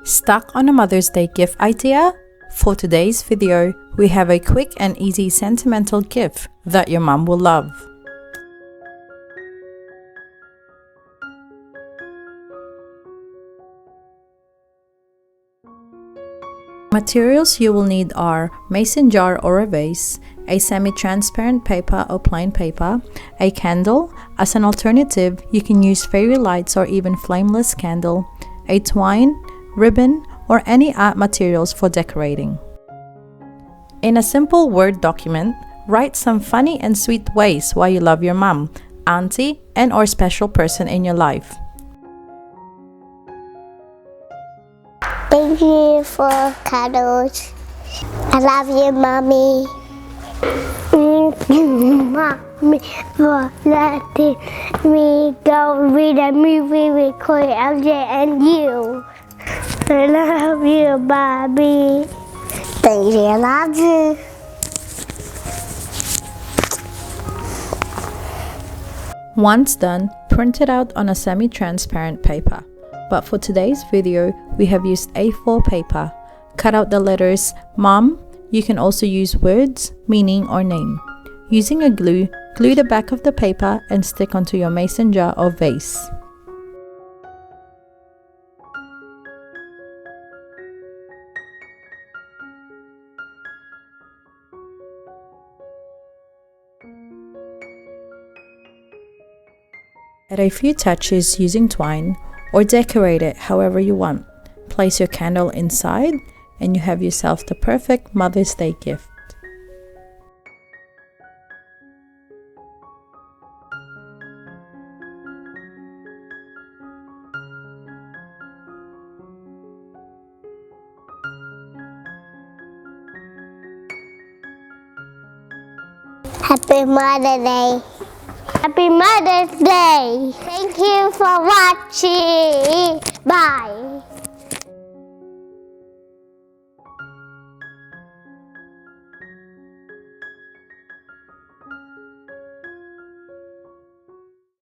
Stuck on a Mother's Day gift idea? For today's video, we have a quick and easy sentimental gift that your mom will love. Materials you will need are mason jar or a vase, a semi-transparent paper or plain paper, a candle. As an alternative, you can use fairy lights or even flameless candle, a twine, ribbon, or any art materials for decorating. In a simple Word document, write some funny and sweet ways why you love your mom, auntie, and or special person in your life. Thank you for cuddles. I love you, Mommy. Thank you, Mommy, for letting me go read a movie with Chloe, LJ, and you. I love you, Bobby. Thank you, I love you. Once done, print it out on a semi-transparent paper. But for today's video, we have used A4 paper. Cut out the letters Mom. You can also use words, meaning, or name. Using a glue, glue the back of the paper and stick onto your mason jar or vase. Add a few touches using twine or decorate it however you want. Place your candle inside and you have yourself the perfect Mother's Day gift. Happy Mother's Day. Happy Mother's Day. Thank you for watching. Bye.